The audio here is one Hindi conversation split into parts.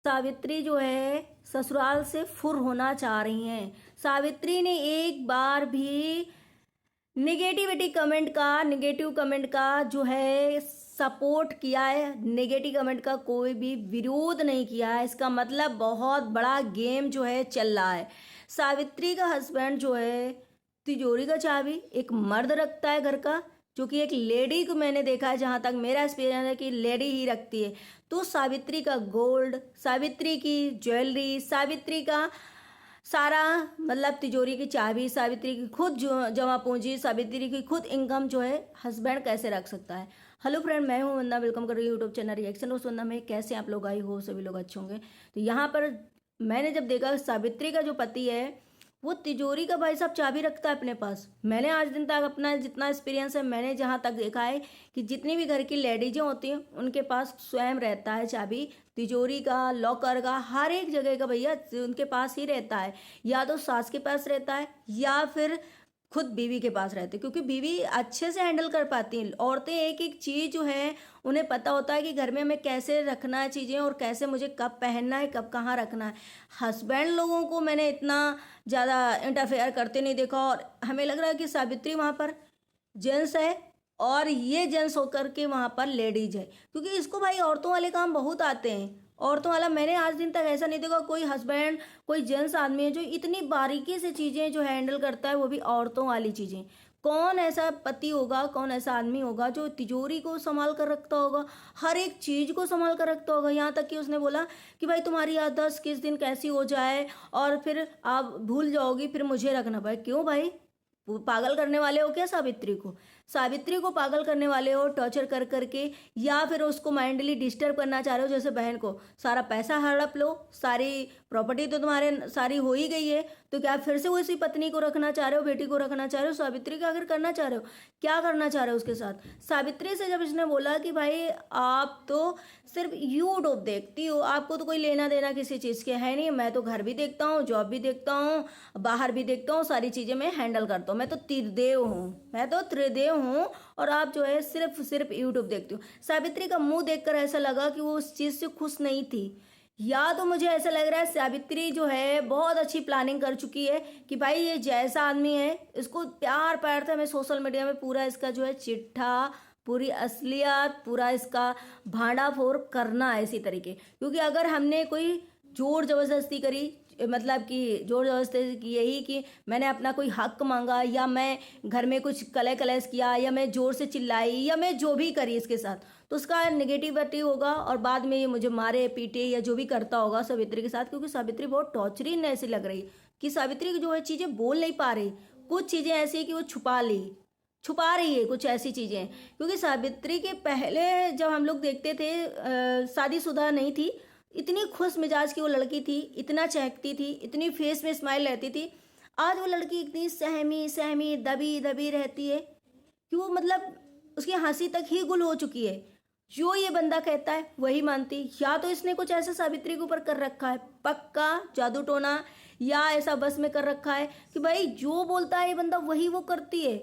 सावित्री जो है ससुराल से फुर होना चाह रही हैं। सावित्री ने एक बार भी नेगेटिव कमेंट का जो है सपोर्ट किया है, नेगेटिव कमेंट का कोई भी विरोध नहीं किया है। इसका मतलब बहुत बड़ा गेम जो है चल रहा है। सावित्री का हस्बैंड जो है तिजोरी का चाबी एक मर्द रखता है घर का, जो कि एक लेडी को मैंने देखा है, जहाँ तक मेरा एक्सपीरियंस है कि लेडी ही रखती है। तो सावित्री का गोल्ड, सावित्री की ज्वेलरी, सावित्री का सारा मतलब तिजोरी की चाबी, सावित्री की खुद जो जमा पूंजी, सावित्री की खुद इनकम जो है हस्बैंड कैसे रख सकता है। हेलो फ्रेंड, मैं हूं वंदना, वेलकम कर रही हूँ यूट्यूब चैनल रिएक्शन उस वंदना में। कैसे आप लोग आई हो, सभी लोग अच्छे होंगे। तो यहाँ पर मैंने जब देखा सावित्री का जो पति है वो तिजोरी का भाई साहब चाबी रखता है अपने पास। मैंने आज दिन तक अपना जितना एक्सपीरियंस है, मैंने जहाँ तक देखा है कि जितनी भी घर की लेडीजें होती हैं उनके पास स्वयं रहता है चाबी तिजोरी का, लॉकर का, हर एक जगह का भैया उनके पास ही रहता है। या तो सास के पास रहता है या फिर खुद बीवी के पास रहते, क्योंकि बीवी अच्छे से हैंडल कर पाती हैं। औरतें एक एक चीज़ जो है उन्हें पता होता है कि घर में हमें कैसे रखना है चीज़ें और कैसे मुझे कब पहनना है, कब कहाँ रखना है। हस्बैंड लोगों को मैंने इतना ज़्यादा इंटरफेयर करते नहीं देखा, और हमें लग रहा है कि सावित्री वहाँ पर जेंट्स है और ये जेंट्स होकर के वहाँ पर लेडीज है, क्योंकि इसको भाई औरतों वाले काम बहुत आते हैं। औरतों वाला मैंने आज दिन तक ऐसा नहीं देखा कोई हस्बैंड, कोई जेंट्स आदमी है जो इतनी बारीकी से चीज़ें जो हैंडल करता है, वो भी औरतों वाली चीज़ें। कौन ऐसा पति होगा, कौन ऐसा आदमी होगा जो तिजोरी को संभाल कर रखता होगा, हर एक चीज़ को संभाल कर रखता होगा। यहाँ तक कि उसने बोला कि भाई तुम्हारी याददाश्त किस दिन कैसी हो जाए और फिर आप भूल जाओगी, फिर मुझे रखना पाए। क्यों भाई, वो पागल करने वाले हो क्या सावित्री को? सावित्री को पागल करने वाले हो टॉर्चर कर करके, या फिर उसको माइंडली डिस्टर्ब करना चाह रहे हो? जैसे बहन को सारा पैसा हड़प लो, सारी प्रॉपर्टी तो तुम्हारे सारी हो ही गई है, तो क्या फिर से उसी पत्नी को रखना चाह रहे हो, बेटी को रखना चाह रहे हो? सावित्री का अगर करना चाह रहे हो, क्या करना चाह रहे हो उसके साथ? सावित्री से जब इसने बोला कि भाई आप तो सिर्फ यूट्यूब देखती हो, आपको तो कोई लेना देना किसी चीज़ के है नहीं, मैं तो घर भी देखता हूँ, जॉब भी देखता हूँ, बाहर भी देखता हूँ, सारी चीज़ें मैं हैंडल करता हूँ, मैं तो त्रिदेव हूँ, मैं तो त्रिदेव हूँ, और आप जो है सिर्फ यूट्यूब देखती हो। सावित्री का मुंह देखकर ऐसा लगा कि वो उस चीज़ से खुश नहीं थी। या तो मुझे ऐसा लग रहा है सावित्री जो है बहुत अच्छी प्लानिंग कर चुकी है कि भाई ये जैसा आदमी है इसको प्यार प्यार से हमें सोशल मीडिया में पूरा इसका जो है चिट्ठा, पूरी असलियत, पूरा इसका भांडा फोड़ करना है इसी तरीके। क्योंकि अगर हमने कोई जोर जबरदस्ती करी, मतलब कि जोर जबरदस्ती की यही कि मैंने अपना कोई हक मांगा, या मैं घर में कुछ कलेश किया, या मैं जोर से चिल्लाई, या मैं जो भी करी इसके साथ, तो उसका नेगेटिविटी होगा और बाद में ये मुझे मारे पीटे या जो भी करता होगा सावित्री के साथ। क्योंकि सावित्री बहुत टॉर्चरिंग ऐसी लग रही कि सावित्री जो है चीज़ें बोल नहीं पा रही, कुछ चीज़ें ऐसी कि वो छुपा रही है कुछ ऐसी चीज़ें। क्योंकि सावित्री के पहले जब हम लोग देखते थे, शादीशुदा नहीं थी, इतनी खुश मिजाज की वो लड़की थी, इतना चहकती थी, इतनी फेस में स्माइल रहती थी। आज वो लड़की इतनी सहमी दबी दबी रहती है कि वो मतलब उसकी हंसी तक ही गुल हो चुकी है। जो ये बंदा कहता है वही मानती। या तो इसने कुछ ऐसा सावित्री के ऊपर कर रखा है, पक्का जादू टोना, या ऐसा बस में कर रखा है कि भाई जो बोलता है ये बंदा वही वो करती है।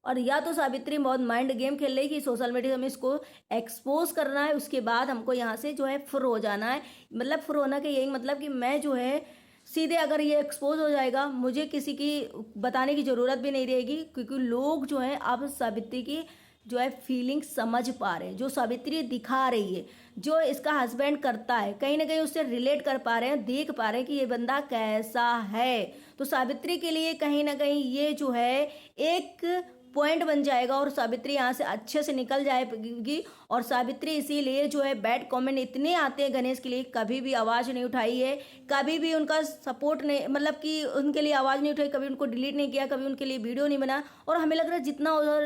और या तो सावित्री बहुत माइंड गेम खेल रही कि सोशल मीडिया में इसको एक्सपोज करना है, उसके बाद हमको यहाँ से जो है फुर हो जाना है। मतलब फुर होना के यही मतलब कि मैं जो है सीधे, अगर ये एक्सपोज हो जाएगा मुझे किसी की बताने की ज़रूरत भी नहीं रहेगी, क्योंकि लोग जो है अब सावित्री की जो है फीलिंग समझ पा रहे हैं, जो सावित्री दिखा रही है, जो इसका हस्बैंड करता है, कहीं ना कहीं उससे रिलेट कर पा रहे हैं, देख पा रहे हैं कि ये बंदा कैसा है। तो सावित्री के लिए कहीं ना कहीं ये जो है एक पॉइंट बन जाएगा और सावित्री यहाँ से अच्छे से निकल जाएगी। और सावित्री इसीलिए जो है बैड कमेंट इतने आते हैं गणेश के लिए, कभी भी आवाज़ नहीं उठाई है, कभी भी उनका सपोर्ट नहीं, मतलब कि उनके लिए आवाज़ नहीं उठाई, कभी उनको डिलीट नहीं किया, कभी उनके लिए वीडियो नहीं बना। और हमें लग रहा है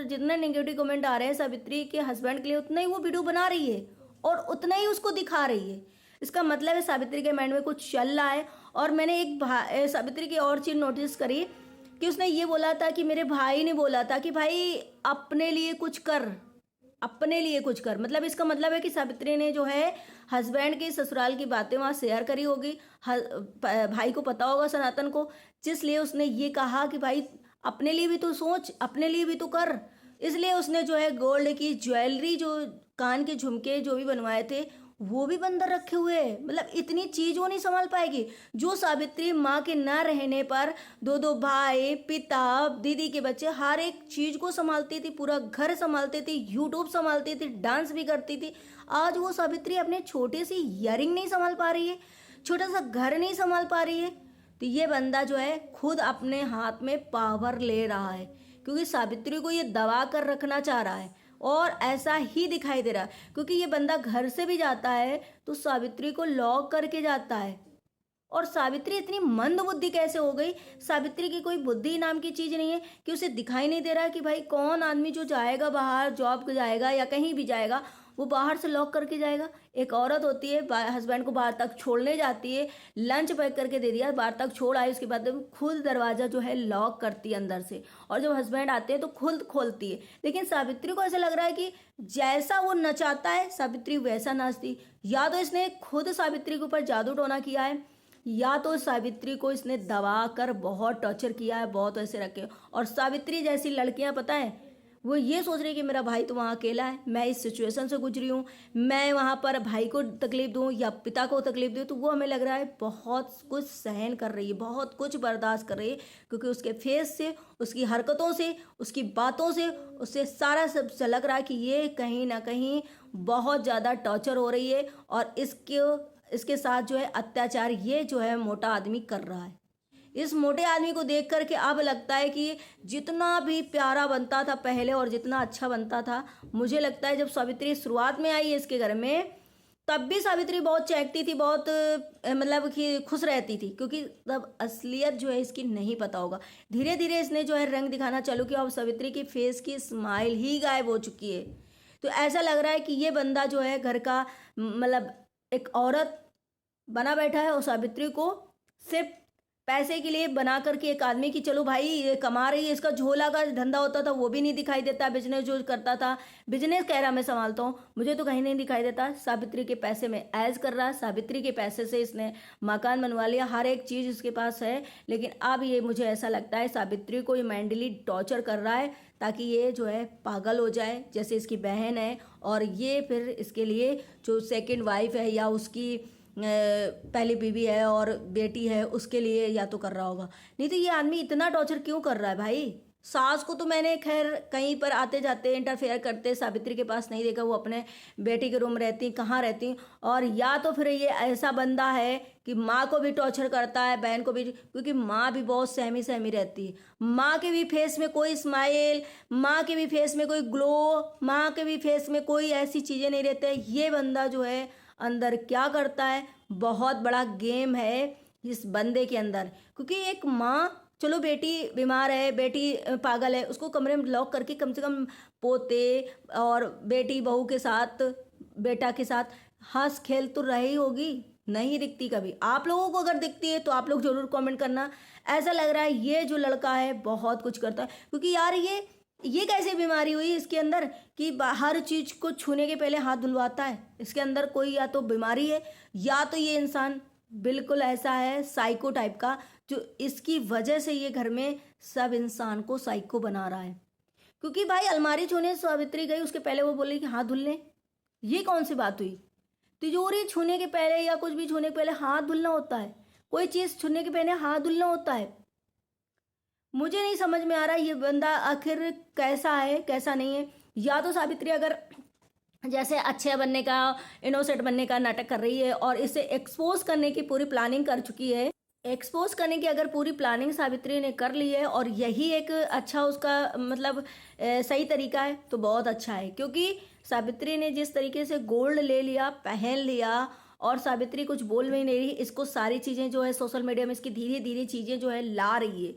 जितने नेगेटिव कमेंट आ रहे हैं सावित्री के हस्बैंड के लिए, उतना ही वो वीडियो बना रही है और उतना ही उसको दिखा रही है। इसका मतलब है सावित्री के माइंड में कुछ चल रहा है। और मैंने एक सावित्री की और चीज़ नोटिस करी कि उसने ये बोला था कि मेरे भाई ने बोला था कि भाई अपने लिए कुछ कर, अपने लिए कुछ कर। मतलब इसका मतलब है कि सावित्री ने जो है हस्बैंड के ससुराल की बातें वहाँ शेयर करी होगी, भाई को पता होगा, सनातन को, जिसलिए उसने ये कहा कि भाई अपने लिए भी तो सोच, अपने लिए भी तो कर। इसलिए उसने जो है गोल्ड की ज्वेलरी, जो कान के झुमके जो भी बनवाए थे, वो भी बंदर रखे हुए है। मतलब इतनी चीज वो नहीं संभाल पाएगी। जो सावित्री माँ के न रहने पर दो दो भाई, पिता, दीदी के बच्चे, हर एक चीज को संभालती थी, पूरा घर संभालती थी, यूट्यूब संभालती थी, डांस भी करती थी। आज वो सावित्री अपने छोटे सी इयरिंग नहीं संभाल पा रही है, छोटा सा घर नहीं संभाल पा रही है। तो ये बंदा जो है खुद अपने हाथ में पावर ले रहा है, क्योंकि सावित्री को ये दबा कर रखना चाह रहा है। और ऐसा ही दिखाई दे रहा है, क्योंकि ये बंदा घर से भी जाता है तो सावित्री को लॉक करके जाता है। और सावित्री इतनी मंद बुद्धि कैसे हो गई? सावित्री की कोई बुद्धि नाम की चीज नहीं है कि उसे दिखाई नहीं दे रहा कि भाई कौन आदमी जो जाएगा बाहर, जॉब को जाएगा या कहीं भी जाएगा, वो बाहर से लॉक करके जाएगा। एक औरत होती है, हस्बैंड को बाहर तक छोड़ने जाती है, लंच पैक करके दे दिया, बाहर तक छोड़ आई, उसके बाद खुद दरवाजा जो है लॉक करती है अंदर से, और जब हस्बैंड आते हैं तो खुद खोलती है। लेकिन सावित्री को ऐसा लग रहा है कि जैसा वो नचाता है सावित्री वैसा नाचती। या तो इसने खुद सावित्री के ऊपर जादू टोना किया है, या तो सावित्री को इसने दबा कर बहुत टॉर्चर किया है, बहुत ऐसे रखे। और सावित्री जैसी लड़कियां पता है वो ये सोच रही है कि मेरा भाई तो वहाँ अकेला है, मैं इस सिचुएशन से गुजरी हूँ, मैं वहाँ पर भाई को तकलीफ दूँ या पिता को तकलीफ दूँ, तो वो हमें लग रहा है बहुत कुछ सहन कर रही है, बहुत कुछ बर्दाश्त कर रही है। क्योंकि उसके फेस से, उसकी हरकतों से, उसकी बातों से, उससे सारा सब से लग रहा है कि ये कहीं ना कहीं बहुत ज़्यादा टॉर्चर हो रही है, और इसके साथ जो है अत्याचार ये जो है मोटा आदमी कर रहा है। इस मोटे आदमी को देख करके अब लगता है कि जितना भी प्यारा बनता था पहले और जितना अच्छा बनता था, मुझे लगता है जब सावित्री शुरुआत में आई है इसके घर में, तब भी सावित्री बहुत चहकती थी, बहुत मतलब कि खुश रहती थी, क्योंकि तब असलियत जो है इसकी नहीं पता होगा। धीरे धीरे इसने जो है रंग दिखाना चालू किया और सावित्री की फेस की स्माइल ही गायब हो चुकी है। तो ऐसा लग रहा है कि ये बंदा जो है घर का मतलब एक औरत बना बैठा है, और सावित्री को सिर्फ पैसे के लिए बना करके एक आदमी की चलो भाई ये कमा रही है, इसका झोला का धंधा होता था वो भी नहीं दिखाई देता, बिजनेस जो करता था, बिजनेस कह रहा मैं संभालता हूँ, मुझे तो कहीं नहीं दिखाई देता। सावित्री के पैसे में ऐज कर रहा है, सावित्री के पैसे से इसने मकान बनवा लिया, हर एक चीज़ इसके पास है। लेकिन अब ये मुझे ऐसा लगता है सावित्री को ये मेंटली टॉर्चर कर रहा है, ताकि ये जो है पागल हो जाए, जैसे इसकी बहन है, और ये फिर इसके लिए जो सेकेंड वाइफ है या उसकी पहली बीवी है और बेटी है उसके लिए या तो कर रहा होगा। नहीं तो ये आदमी इतना टॉर्चर क्यों कर रहा है भाई? सास को तो मैंने खैर कहीं पर आते जाते इंटरफेयर करते सावित्री के पास नहीं देखा, वो अपने बेटी के रूम रहती, कहाँ रहती। और या तो फिर ये ऐसा बंदा है कि माँ को भी टॉर्चर करता है, बहन को भी, क्योंकि माँ भी बहुत सहमी सहमी रहती है। माँ के भी फेस में कोई स्माइल, माँ के भी फेस में कोई ग्लो, माँ के भी फेस में कोई ऐसी चीज़ें नहीं रहते। ये बंदा जो है अंदर क्या करता है, बहुत बड़ा गेम है इस बंदे के अंदर। क्योंकि एक माँ, चलो बेटी बीमार है, बेटी पागल है, उसको कमरे में लॉक करके कम से कम पोते और बेटी बहू के साथ, बेटा के साथ हंस खेल तो रही होगी, नहीं दिखती कभी। आप लोगों को अगर दिखती है तो आप लोग जरूर कमेंट करना। ऐसा लग रहा है ये जो लड़का है बहुत कुछ करता है, क्योंकि यार ये कैसे बीमारी हुई इसके अंदर कि हर चीज को छूने के पहले हाथ धुलवाता है। इसके अंदर कोई या तो बीमारी है, या तो ये इंसान बिल्कुल ऐसा है साइको टाइप का, जो इसकी वजह से ये घर में सब इंसान को साइको बना रहा है। क्योंकि भाई अलमारी छूने सावित्री गई, उसके पहले वो बोले कि हाथ धुल लें, ये कौन सी बात हुई? तिजोरी छूने के पहले या कुछ भी छूने के पहले हाथ धुलना होता है, कोई चीज छूने के पहले हाथ धुलना होता है। मुझे नहीं समझ में आ रहा ये बंदा आखिर कैसा है कैसा नहीं है। या तो सावित्री अगर जैसे अच्छे बनने का, इनोसेंट बनने का नाटक कर रही है और इसे एक्सपोज करने की पूरी प्लानिंग कर चुकी है, एक्सपोज करने की अगर पूरी प्लानिंग सावित्री ने कर ली है और यही एक अच्छा उसका मतलब सही तरीका है, तो बहुत अच्छा है। क्योंकि सावित्री ने जिस तरीके से गोल्ड ले लिया, पहन लिया, और सावित्री कुछ बोल भी नहीं रही, इसको सारी चीज़ें जो है सोशल मीडिया में इसकी धीरे धीरे चीज़ें जो है ला रही है।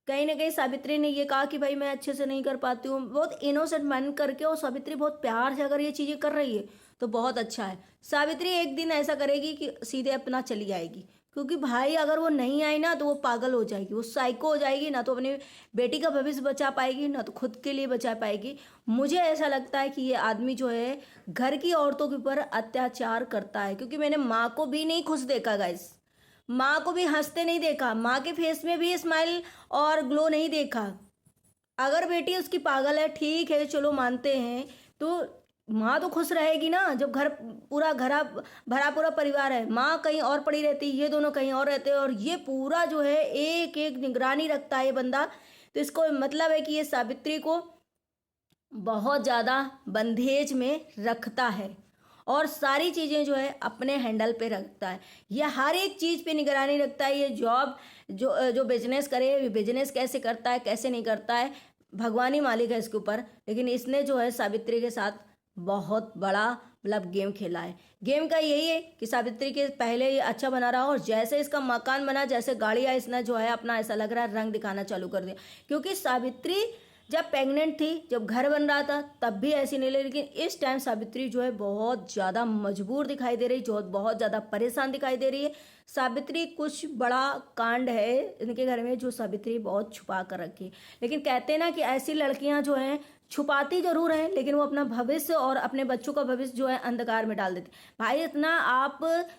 कहीं ना कहीं सावित्री ने ये कहा कि भाई मैं अच्छे से नहीं कर पाती हूँ, बहुत इनोसेंट मन करके, और सावित्री बहुत प्यार से अगर ये चीज़ें कर रही है तो बहुत अच्छा है। सावित्री एक दिन ऐसा करेगी कि सीधे अपना चली आएगी, क्योंकि भाई अगर वो नहीं आई ना तो वो पागल हो जाएगी, वो साइको हो जाएगी, ना तो अपनी बेटी का भविष्य बचा पाएगी, ना तो खुद के लिए बचा पाएगी। मुझे ऐसा लगता है कि ये आदमी जो है घर की औरतों के ऊपर अत्याचार करता है, क्योंकि मैंने माँ को भी नहीं खुश देखा गाइस, माँ को भी हंसते नहीं देखा, माँ के फेस में भी स्माइल और ग्लो नहीं देखा। अगर बेटी उसकी पागल है ठीक है, चलो मानते हैं, तो माँ तो खुश रहेगी ना, जब घर पूरा घरा भरा पूरा परिवार है, माँ कहीं और पड़ी रहती, ये दोनों कहीं और रहते हैं, और ये पूरा जो है एक एक निगरानी रखता है ये बंदा। तो इसको मतलब है कि ये सावित्री को बहुत ज़्यादा बंधेज में रखता है और सारी चीज़ें जो है अपने हैंडल पे रखता है। ये हर एक चीज़ पे निगरानी रखता है। ये जॉब जो जो बिजनेस करे, ये बिजनेस कैसे करता है कैसे नहीं करता है, भगवान ही मालिक है इसके ऊपर। लेकिन इसने जो है सावित्री के साथ बहुत बड़ा मतलब गेम खेला है। गेम का यही है कि सावित्री के पहले ये अच्छा बना रहा, और जैसे इसका मकान बना, जैसे गाड़ियाँ, इसने जो है अपना ऐसा लग रहा है रंग दिखाना चालू कर दिया। क्योंकि सावित्री जब प्रेग्नेंट थी, जब घर बन रहा था, तब भी ऐसी नहीं लगी, लेकिन इस टाइम सावित्री जो है बहुत ज़्यादा मजबूर दिखाई दे रही, जो बहुत ज़्यादा परेशान दिखाई दे रही है। सावित्री कुछ बड़ा कांड है इनके घर में जो सावित्री बहुत छुपा कर रखी। लेकिन कहते हैं ना कि ऐसी लड़कियां जो हैं छुपाती जरूर हैं, लेकिन वो अपना भविष्य और अपने बच्चों का भविष्य जो है अंधकार में डाल देती। भाई इतना आप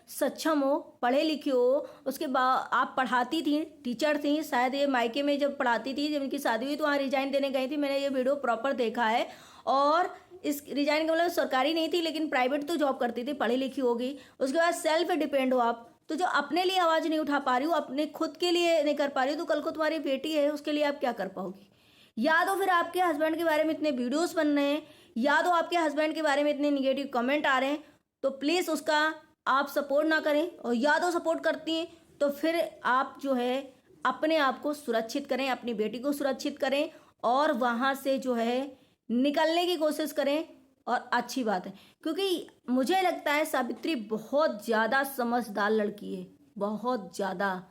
सक्षम हो, पढ़े लिखे हो, उसके बाद आप पढ़ाती थी, टीचर थी, शायद ये मायके में जब पढ़ाती थी, जब इनकी शादी हुई तो वहाँ रिजाइन देने गई थी। मैंने ये वीडियो प्रॉपर देखा है। और इस रिजाइन का मतलब सरकारी नहीं थी, लेकिन प्राइवेट तो जॉब करती थी, पढ़ी लिखी होगी। उसके बाद सेल्फ डिपेंड हो आप, तो जो अपने लिए आवाज़ नहीं उठा पा रही हो, अपने खुद के लिए नहीं कर पा रही हो, तो कल को तुम्हारी बेटी है उसके लिए आप क्या कर पाओगी। या तो फिर आपके हस्बैंड के बारे में इतने वीडियोस बन रहे हैं, या तो आपके हस्बैंड के बारे में इतने निगेटिव कमेंट आ रहे हैं, तो प्लीज़ उसका आप सपोर्ट ना करें। और या तो सपोर्ट करती हैं तो फिर आप जो है अपने आप को सुरक्षित करें, अपनी बेटी को सुरक्षित करें, और वहाँ से जो है निकलने की कोशिश करें। और अच्छी बात है, क्योंकि मुझे लगता है सावित्री बहुत ज़्यादा समझदार लड़की है, बहुत ज़्यादा,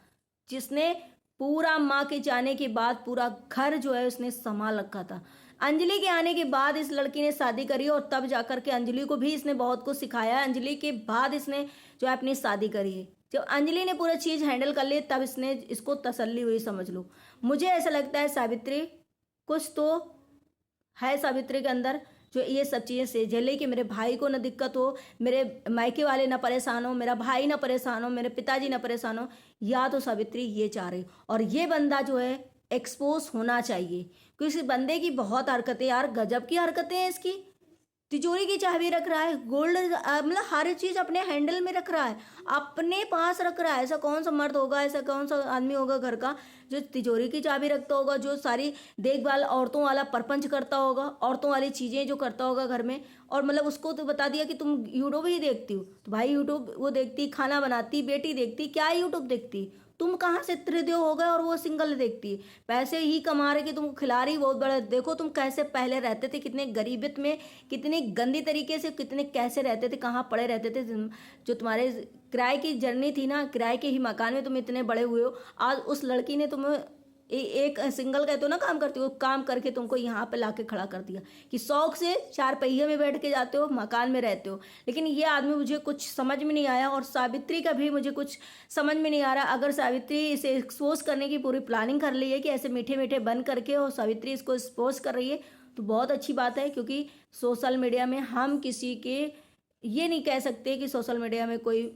जिसने पूरा माँ के जाने के बाद पूरा घर जो है उसने संभाल रखा था। अंजलि के आने के बाद इस लड़की ने शादी करी, और तब जाकर के अंजलि को भी इसने बहुत कुछ सिखाया। अंजलि के बाद इसने जो है अपनी शादी करी है। जब अंजलि ने पूरा चीज़ हैंडल कर ली, तब इसने इसको तसल्ली हुई, समझ लो। मुझे ऐसा लगता है सावित्री कुछ तो है सावित्री के अंदर, जो ये सब चीज़ें से झेले कि मेरे भाई को ना दिक्कत हो, मेरे मायके वाले ना परेशान हो, मेरा भाई ना परेशान हो, मेरे पिताजी ना परेशान हो। या तो सावित्री ये चाह रही, और ये बंदा जो है एक्सपोज होना चाहिए, क्योंकि इस बंदे की बहुत हरकतें, यार गजब की हरकतें हैं इसकी। तिजोरी की चाबी रख रहा है, गोल्ड मतलब हर चीज अपने हैंडल में रख रहा है, अपने पास रख रहा है। ऐसा कौन सा मर्द होगा, ऐसा कौन सा आदमी होगा घर का जो तिजोरी की चाबी रखता होगा, जो सारी देखभाल औरतों वाला परपंच करता होगा, औरतों वाली चीजें जो करता होगा घर में। और मतलब उसको तो बता दिया कि तुम यूट्यूब ही देखती हो, तो भाई यूट्यूब वो देखती, खाना बनाती, बेटी देखती, क्या यूट्यूब देखती, तुम कहाँ से त्रिदेव हो गए और वो सिंगल देखती है। पैसे ही कमा रहे कि तुमको खिला रही बहुत बड़ा। देखो तुम कैसे पहले रहते थे, कितने गरीबत में, कितनी गंदी तरीके से, कितने कैसे रहते थे, कहाँ पड़े रहते थे। जो तुम्हारे किराए की जर्नी थी ना, किराए के ही मकान में तुम इतने बड़े हुए हो। आज उस लड़की ने तुम्हें एक सिंगल कहते हो ना काम करती हो, काम करके तुमको यहाँ पे लाके खड़ा कर दिया कि शौक से चार पहिए में बैठ के जाते हो, मकान में रहते हो। लेकिन ये आदमी मुझे कुछ समझ में नहीं आया, और सावित्री का भी मुझे कुछ समझ में नहीं आ रहा। अगर सावित्री इसे एक्सपोज करने की पूरी प्लानिंग कर ली है कि ऐसे मीठे मीठे बन करके, और सावित्री इसको एक्सपोज कर रही है, तो बहुत अच्छी बात है। क्योंकि सोशल मीडिया में हम किसी के ये नहीं कह सकते कि सोशल मीडिया में कोई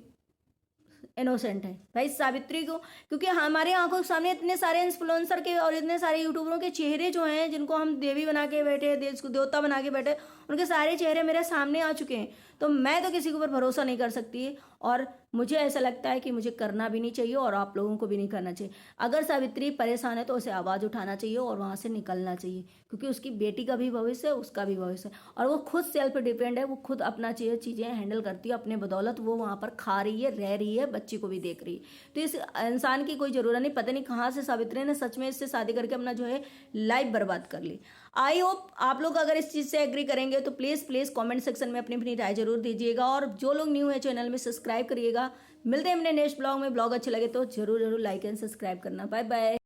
इनोसेंट है। भाई सावित्री को, क्योंकि हमारे आंखों के सामने इतने सारे इन्फ्लुएंसर के और इतने सारे यूट्यूबरों के चेहरे जो हैं, जिनको हम देवी बना के बैठे, देश को देवता बना के बैठे, उनके सारे चेहरे मेरे सामने आ चुके हैं। तो मैं तो किसी के ऊपर भरोसा नहीं कर सकती, और मुझे ऐसा लगता है कि मुझे करना भी नहीं चाहिए, और आप लोगों को भी नहीं करना चाहिए। अगर सावित्री परेशान है तो उसे आवाज़ उठाना चाहिए और वहाँ से निकलना चाहिए, क्योंकि उसकी बेटी का भी भविष्य है, उसका भी भविष्य है, और वो खुद सेल्फ डिपेंड है। वो खुद अपना चीज़ें हैंडल करती है, अपने बदौलत वो वहाँ पर खा रही है, रह रही है, बच्ची को भी देख रही है। तो इस इंसान की कोई ज़रूरत नहीं। पता नहीं कहाँ से सावित्री ने सच में इससे शादी करके अपना जो है लाइफ बर्बाद कर ली। आई होप आप लोग अगर इस चीज़ से एग्री करेंगे तो प्लीज़ प्लीज़ कमेंट सेक्शन में अपनी अपनी राय जरूर दीजिएगा, और जो लोग न्यू है चैनल में सब्सक्राइब करिएगा। मिलते हैं अपने नेक्स्ट ब्लॉग में। ब्लॉग अच्छे लगे तो जरूर जरूर लाइक एंड सब्सक्राइब करना। Bye bye.